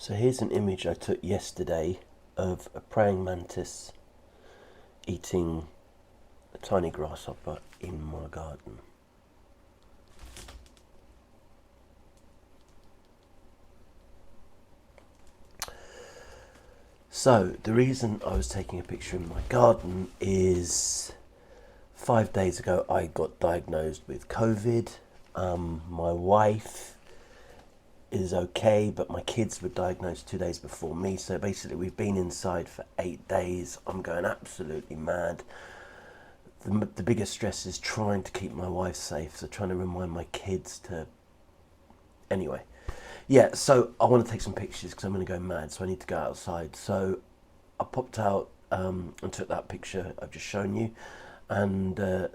So here's an image I took yesterday of a praying mantis eating a tiny grasshopper in my garden. So the reason I was taking a picture in my garden is 5 days ago I got diagnosed with COVID. My wife is okay, but my kids were diagnosed 2 days before me, so basically we've been inside for 8 days. I'm going absolutely mad. The biggest stress is trying to keep my wife safe, so trying to remind my kids to... Anyway, yeah, so I want to take some pictures because I'm going to go mad, so I need to go outside. So I popped out and took that picture I've just shown you, and I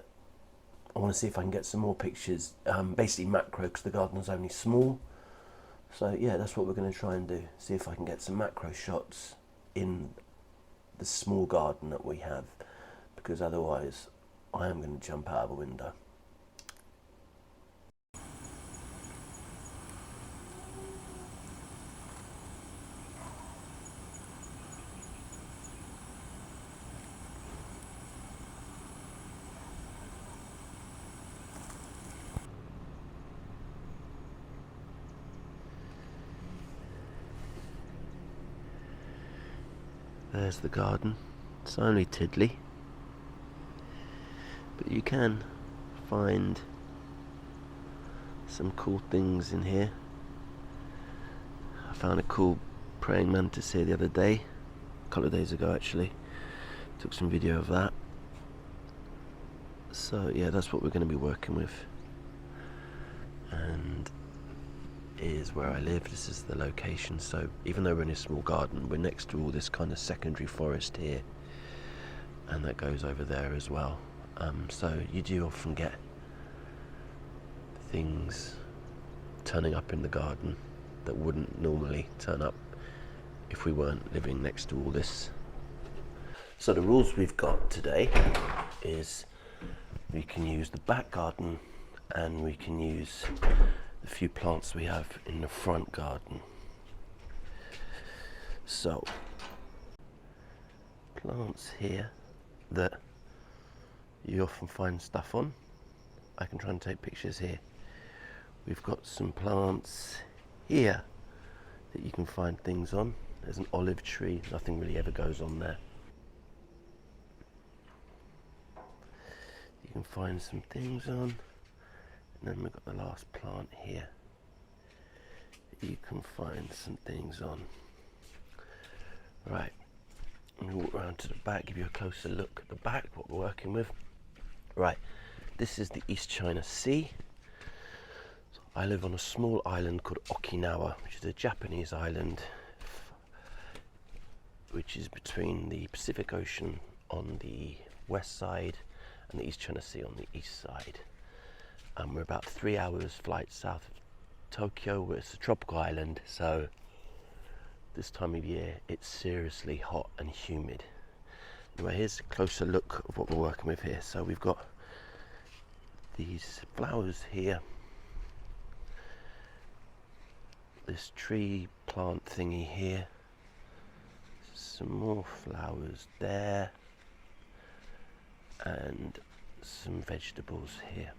want to see if I can get some more pictures, basically macro, because the garden is only small. So yeah, that's what we're going to try and do, see if I can get some macro shots in the small garden that we have, because otherwise I am going to jump out of a window. There's the garden. It's only tiddly, but you can find some cool things in here. I found a cool praying mantis here the other day, a couple of days ago actually. Took some video of that. So yeah, that's what we're going to be working with. And is where I live. This is the location. So even though we're in a small garden, we're next to all this kind of secondary forest here, and that goes over there as well. So you do often get things turning up in the garden that wouldn't normally turn up if we weren't living next to all this. So the rules we've got today is we can use the back garden and we can use the few plants we have in the front garden. So plants here that you often find stuff on, I can try and take pictures here. We've got some plants here that you can find things on. There's an olive tree, nothing really ever goes on there. You can find some things on. And then we've got the last plant here. You can find some things on. Right, I'm going to walk around to the back, give you a closer look at the back, what we're working with. Right, this is the East China Sea. So I live on a small island called Okinawa, which is a Japanese island, which is between the Pacific Ocean on the west side and the East China Sea on the east side. We're about 3 hours flight south of Tokyo, where it's a tropical island, so this time of year it's seriously hot and humid. Anyway, here's a closer look of what we're working with here. So we've got these flowers here, this tree plant thingy here, some more flowers there, and some vegetables here.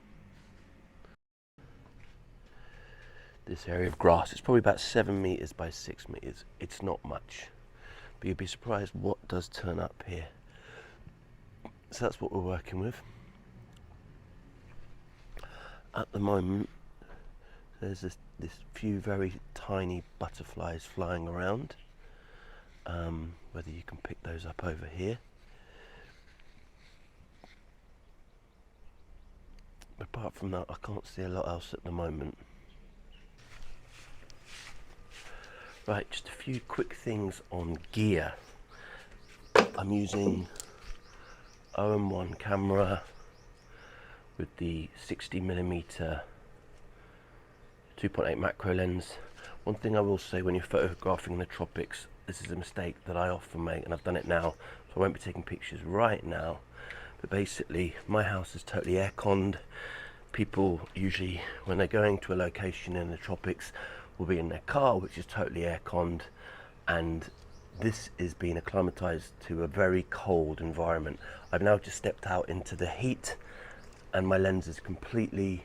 This area of grass, it's probably about 7 meters by 6 meters. It's not much, but you'd be surprised what does turn up here. So that's what we're working with. At the moment, there's this few very tiny butterflies flying around. Whether you can pick those up over here. But apart from that, I can't see a lot else at the moment. Right, just a few quick things on gear. I'm using OM1 camera with the 60mm 2.8 macro lens. One thing I will say when you're photographing in the tropics, this is a mistake that I often make, and I've done it now, so I won't be taking pictures right now. But basically, my house is totally air-conned. People usually, when they're going to a location in the tropics, will be in their car, which is totally air-conned, and this is being acclimatized to a very cold environment. I've now just stepped out into the heat and my lens is completely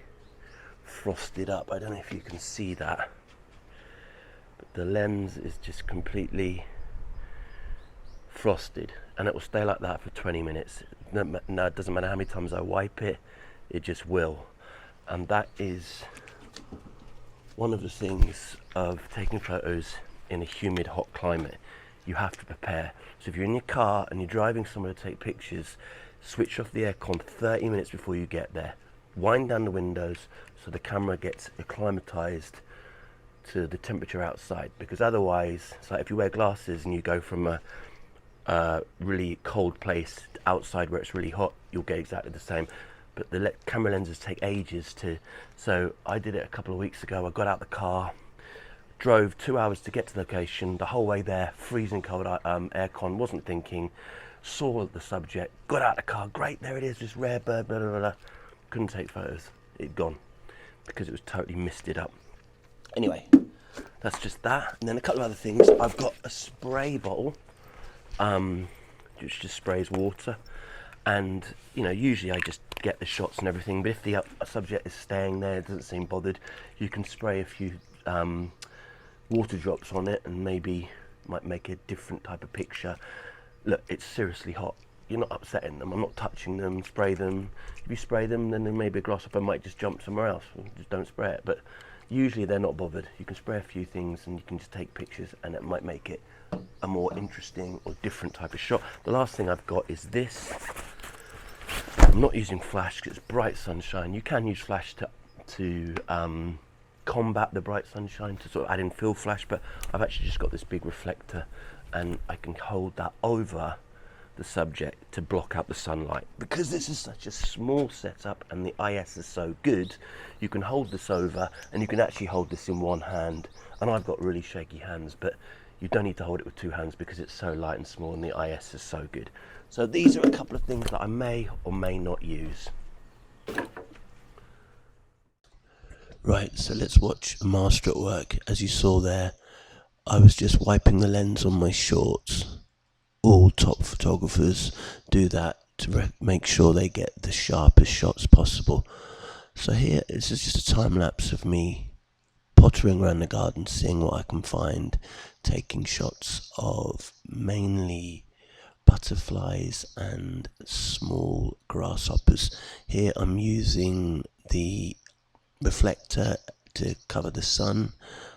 frosted up. I don't know if you can see that, but the lens is just completely frosted, and it will stay like that for 20 minutes. No, it doesn't matter how many times I wipe it, it just will. And that is one of the things of taking photos in a humid, hot climate. You have to prepare. So if you're in your car and you're driving somewhere to take pictures, switch off the aircon 30 minutes before you get there. Wind down the windows so the camera gets acclimatized to the temperature outside, because otherwise, it's like if you wear glasses and you go from a really cold place outside where it's really hot, you'll get exactly the same. But the camera lenses take ages to, so I did it a couple of weeks ago. I got out the car, drove 2 hours to get to the location, the whole way there, freezing cold, aircon, wasn't thinking, saw the subject, got out the car, great, there it is, this rare bird, blah, blah, blah. Couldn't take photos, it'd gone, because it was totally misted up. Anyway, that's just that. And then a couple of other things. I've got a spray bottle, which just sprays water, and you know, usually I just get the shots and everything, but if the subject is staying there, doesn't seem bothered, you can spray a few water drops on it and maybe might make a different type of picture. Look, it's seriously hot. You're not upsetting them. I'm not touching them. Spray them. If you spray them, then maybe a grasshopper might just jump somewhere else. Just don't spray it. But usually they're not bothered. You can spray a few things and you can just take pictures, and it might make it a more interesting or different type of shot. The last thing I've got is this. I'm not using flash because it's bright sunshine. You can use flash to combat the bright sunshine, to sort of add in fill flash, but I've actually just got this big reflector and I can hold that over the subject to block out the sunlight. Because this is such a small setup and the IS is so good, you can hold this over and you can actually hold this in one hand, and I've got really shaky hands, but you don't need to hold it with two hands because it's so light and small and the IS is so good. So these are a couple of things that I may or may not use. Right, so let's watch a master at work. As you saw there, I was just wiping the lens on my shorts. All top photographers do that to make sure they get the sharpest shots possible. So here, this is just a time lapse of me pottering around the garden, seeing what I can find, taking shots of mainly butterflies and small grasshoppers. Here I'm using the reflector to cover the sun.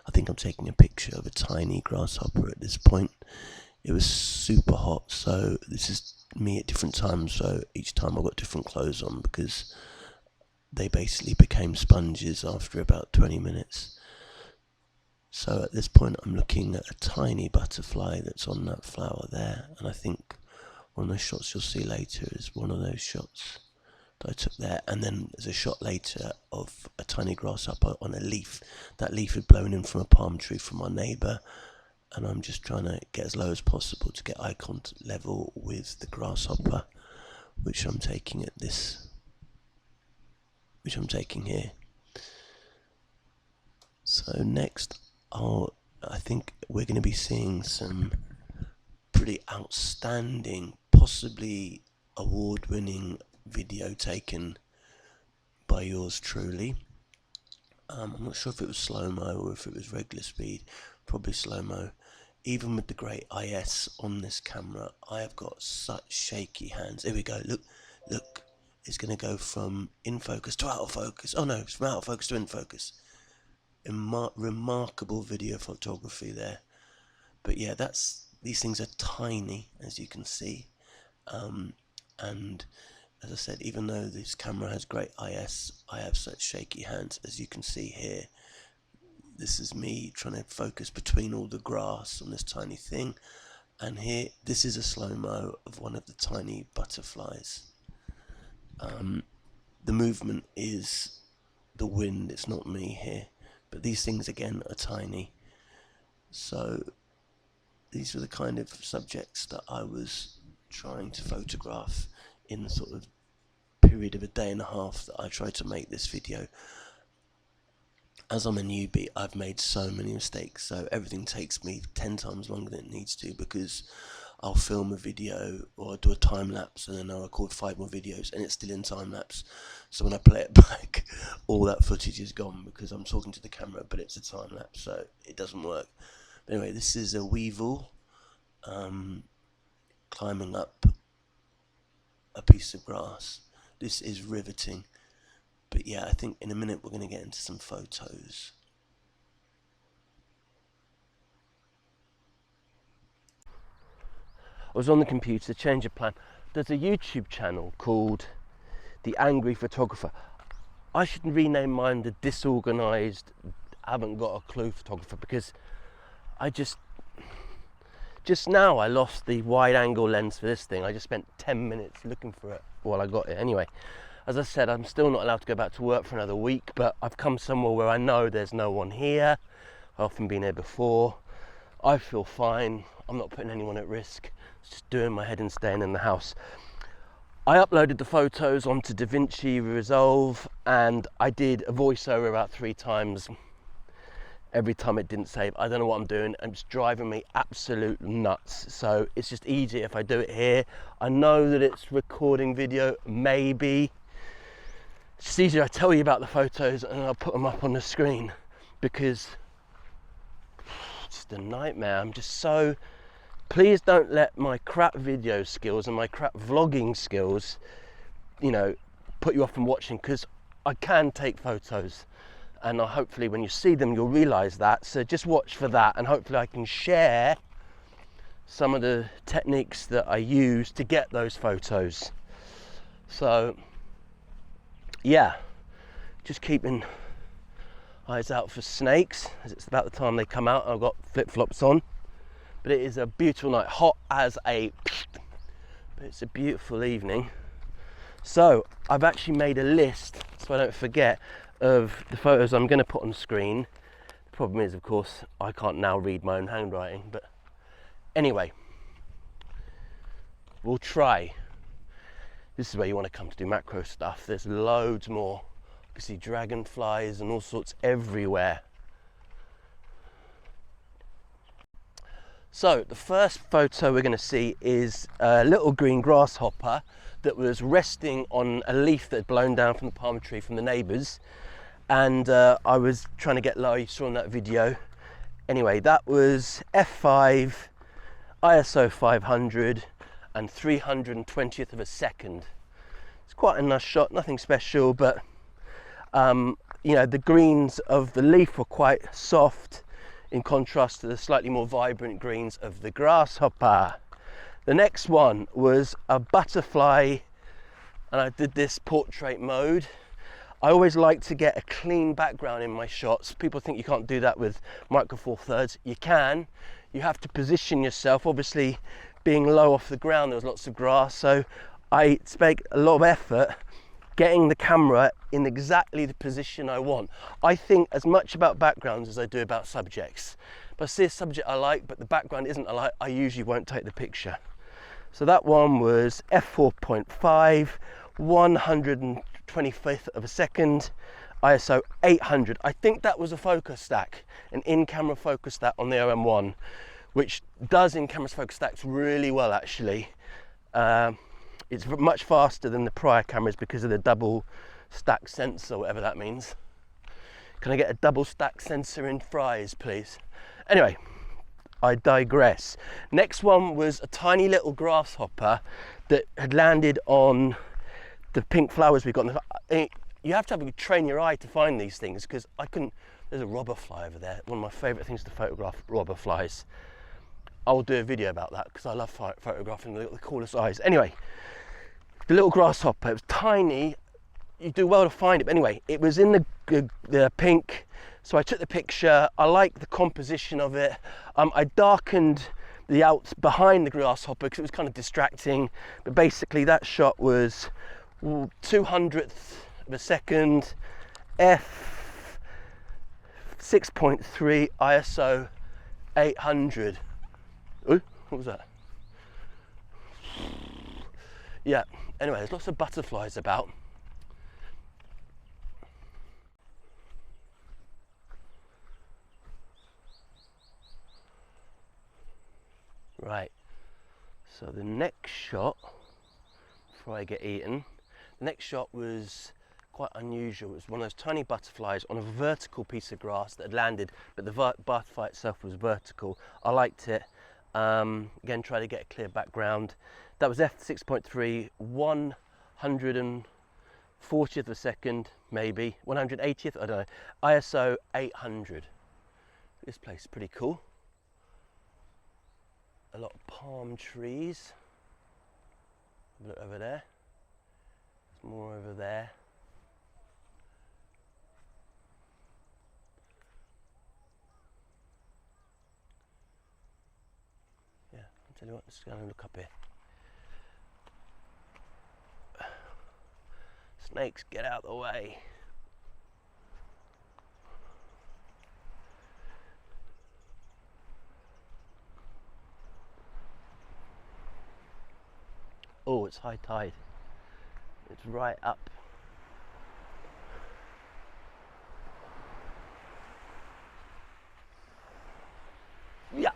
I think I'm taking a picture of a tiny grasshopper at this point. It was super hot, so this is me at different times, so each time I got different clothes on because they basically became sponges after about 20 minutes. So at this point I'm looking at a tiny butterfly that's on that flower there, and I think one of those shots you'll see later is one of those shots that I took there. And then there's a shot later of a tiny grasshopper on a leaf. That leaf had blown in from a palm tree from our neighbour, and I'm just trying to get as low as possible to get eye contact level with the grasshopper, which I'm taking here. So next, I think we're going to be seeing some pretty outstanding, possibly award-winning video taken by yours truly. I'm not sure if it was slow-mo or if it was regular speed, probably slow-mo. Even with the great IS on this camera, I have got such shaky hands. Here we go, look, it's going to go from in focus to out of focus. Oh no, it's from out of focus to in focus. Remarkable video photography there. But yeah, these things are tiny, as you can see. And as I said, even though this camera has great IS, I have such shaky hands, as you can see here. This is me trying to focus between all the grass on this tiny thing, and here, this is a slow-mo of one of the tiny butterflies. The movement is the wind, it's not me here, but these things again are tiny. So these were the kind of subjects that I was trying to photograph in the sort of period of a day and a half that I tried to make this video. as I'm a newbie, I've made so many mistakes, so everything takes me 10 times longer than it needs to, because I'll film a video or do a time lapse and then I'll record 5 more videos and it's still in time lapse. So when I play it back, all that footage is gone because I'm talking to the camera, but it's a time lapse, so it doesn't work. But anyway, this is a weevil climbing up a piece of grass. This is riveting. But yeah, I think in a minute we're going to get into some photos. I was on the computer, change of plan. There's a YouTube channel called The Angry Photographer. I should rename mine the Disorganized, haven't got a clue photographer, because I just now I lost the wide angle lens for this thing. I just spent 10 minutes looking for it while I got it. Anyway, as I said, I'm still not allowed to go back to work for another week, but I've come somewhere where I know there's no one here. I've often been here before. I feel fine. I'm not putting anyone at risk. It's just doing my head and staying in the house. I uploaded the photos onto DaVinci Resolve and I did a voiceover about 3 times. Every time it didn't save. I don't know what I'm doing. It's driving me absolute nuts. So it's just easier if I do it here. I know that it's recording video, maybe. It's just easier I tell you about the photos and I'll put them up on the screen, because it's just a nightmare. I'm just so... Please don't let my crap video skills and my crap vlogging skills, you know, put you off from watching, because I can take photos. And hopefully when you see them, you'll realise that. So just watch for that, and hopefully I can share some of the techniques that I use to get those photos. So, yeah, just keeping eyes out for snakes, as it's about the time they come out. I've got flip-flops on. But it is a beautiful night, hot as a... But it's a beautiful evening. So, I've actually made a list, so I don't forget, of the photos I'm going to put on screen. The problem is, of course, I can't now read my own handwriting, but anyway, we'll try. This is where you want to come to do macro stuff. There's loads more. You can see dragonflies and all sorts everywhere. So the first photo we're going to see is a little green grasshopper that was resting on a leaf that had blown down from the palm tree from the neighbours. And I was trying to get low, you saw in that video. Anyway, that was f5, ISO 500 and 320th of a second. It's quite a nice shot, nothing special, but you know, the greens of the leaf were quite soft in contrast to the slightly more vibrant greens of the grasshopper. The next one was a butterfly, and I did this portrait mode. I always like to get a clean background in my shots. People think you can't do that with Micro Four Thirds. You can. You have to position yourself. Obviously, being low off the ground, there was lots of grass, so I spent a lot of effort getting the camera in exactly the position I want. I think as much about backgrounds as I do about subjects. If I see a subject I like, but the background isn't I like, I usually won't take the picture. So that one was f4.5, 125th of a second, ISO 800. I think that was a focus stack, an in-camera focus stack on the OM1, which does in-camera focus stacks really well, actually. It's much faster than the prior cameras because of the double stack sensor, whatever that means. Can I get a double stack sensor in fries, please? Anyway, I digress. Next one was a tiny little grasshopper that had landed on the pink flowers we got. You have to train your eye to find these things, because I couldn't. There's a robber fly over there. One of my favourite things to photograph, robber flies. I'll do a video about that because I love photographing the coolest eyes. Anyway, the little grasshopper, it was tiny. You do well to find it. But anyway, it was in the pink, so I took the picture. I like the composition of it. I darkened the outs behind the grasshopper because it was kind of distracting. But basically, that shot was 200th of a second, f 6.3, ISO 800. Ooh, what was that? Yeah, anyway, there's lots of butterflies about. Right, so the next shot, before I get eaten, the next shot was quite unusual. It was one of those tiny butterflies on a vertical piece of grass that had landed, but the butterfly itself was vertical. I liked it. Again, try to get a clear background. That was f6.3, 140th of a second, maybe 180th, I don't know. ISO 800. This place is pretty cool. A lot of palm trees. Look over there. There's more over there. Yeah, I'll tell you what, let's go and look up here. Snakes, get out of the way. Oh, it's high tide. It's right up. Yeah.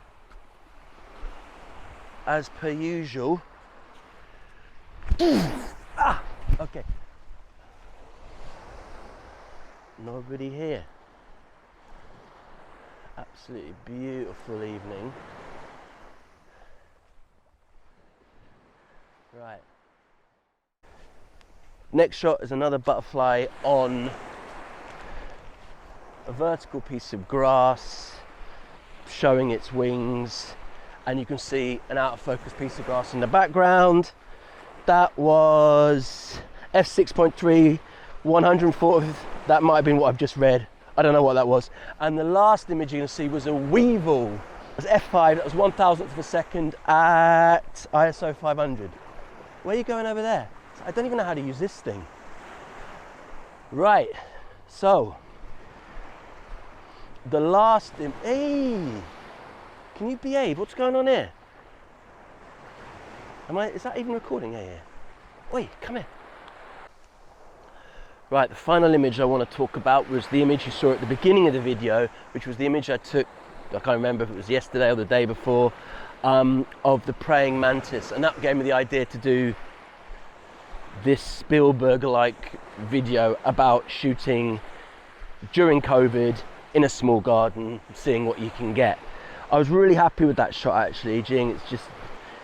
As per usual. Ah, okay. Nobody here. Absolutely beautiful evening. Right. Next shot is another butterfly on a vertical piece of grass, showing its wings, and you can see an out of focus piece of grass in the background. That was f6.3, 140th. That might have been what I've just read. I don't know what that was. And the last image you can see was a weevil. It was f5, that was 1,000th of a second at ISO 500. Where are you going over there? I don't even know how to use this thing. Right, so the last hey, can you behave? What's going on here? Is that even recording? Yeah. Wait, come here. Right, the final image I want to talk about was the image you saw at the beginning of the video, which was the image I took, I can't remember if it was yesterday or the day before, of the praying mantis, and that gave me the idea to do this Spielberg-like video about shooting during COVID in a small garden, seeing what you can get. I was really happy with that shot actually, being it's just,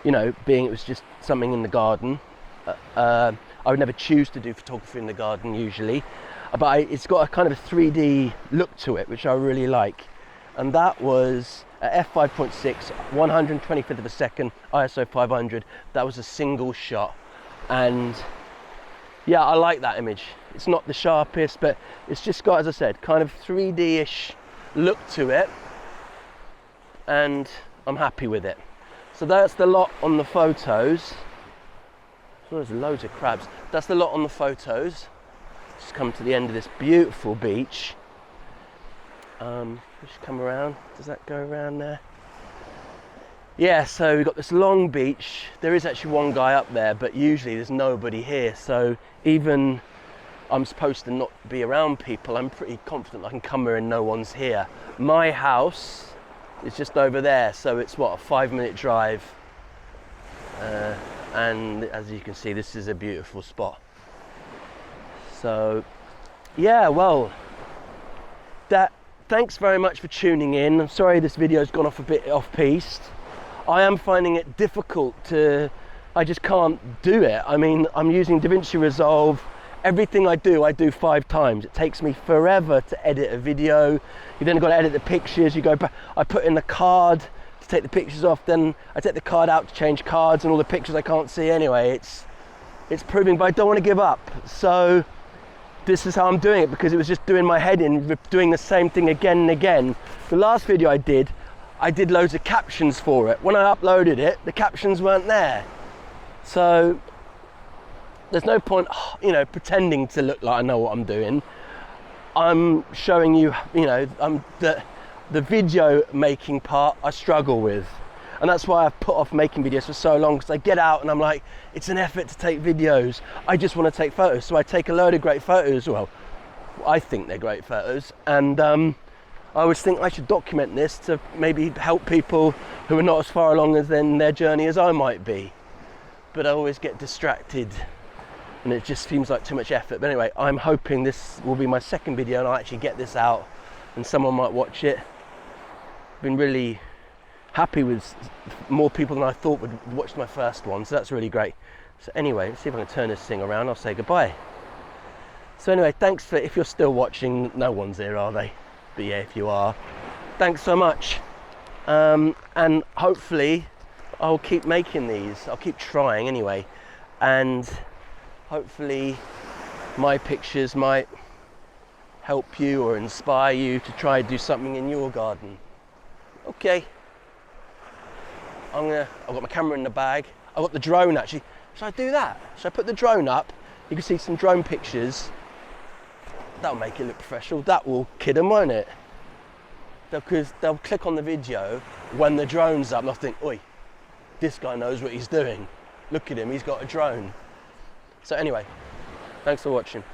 you know, being it was just something in the garden. I would never choose to do photography in the garden usually, but it's got a kind of a 3D look to it, which I really like. And that was at f5.6, 125th of a second, ISO 500. That was a single shot, and yeah, I like that image. It's not the sharpest, but it's just got, as I said, kind of 3D-ish look to it, and I'm happy with it. So that's the lot on the photos. So there's loads of crabs. That's the lot on the photos. Just come to the end of this beautiful beach. Just come around. Does that go around there? Yeah, so we've got this long beach. There is actually one guy up there, but usually there's nobody here. So even I'm supposed to not be around people, I'm pretty confident I can come here and no one's here. My house is just over there, so it's what, a 5-minute drive. And as you can see, this is a beautiful spot. So yeah, well, thanks very much for tuning in. I'm sorry this video's gone off a bit off-piste. I am finding it difficult I just can't do it. I mean, I'm using DaVinci Resolve. Everything I do 5 times. It takes me forever to edit a video. You then got to edit the pictures. You go back, I put in the card to take the pictures off, then I take the card out to change cards, and all the pictures I can't see anyway. It's proving, but I don't want to give up. So this is how I'm doing it, because it was just doing my head in, doing the same thing again and again. The last video I did loads of captions for it. When I uploaded it, the captions weren't there. So there's no point, you know, pretending to look like I know what I'm doing. I'm showing you, you know, the video making part I struggle with. And that's why I've put off making videos for so long, because I get out and I'm like, it's an effort to take videos. I just want to take photos. So I take a load of great photos. Well, I think they're great photos. And I always think I should document this to maybe help people who are not as far along as in their journey as I might be. But I always get distracted and it just seems like too much effort. But anyway, I'm hoping this will be my second video and I'll actually get this out and someone might watch it. Been really happy with more people than I thought would watch my first one, so that's really great. So anyway, let's see if I can turn this thing around. I'll say goodbye. So anyway, thanks for, if you're still watching, no one's here, are they? But yeah, if you are, thanks so much. And hopefully I'll keep making these. I'll keep trying anyway. And hopefully my pictures might help you or inspire you to try and do something in your garden. Okay. I've got my camera in the bag. I've got the drone actually. Should I do that? Should I put the drone up? You can see some drone pictures. That'll make it look professional. That will kid them, won't it? Because they'll click on the video when the drone's up and they'll think, oi, this guy knows what he's doing. Look at him, he's got a drone. So anyway, thanks for watching.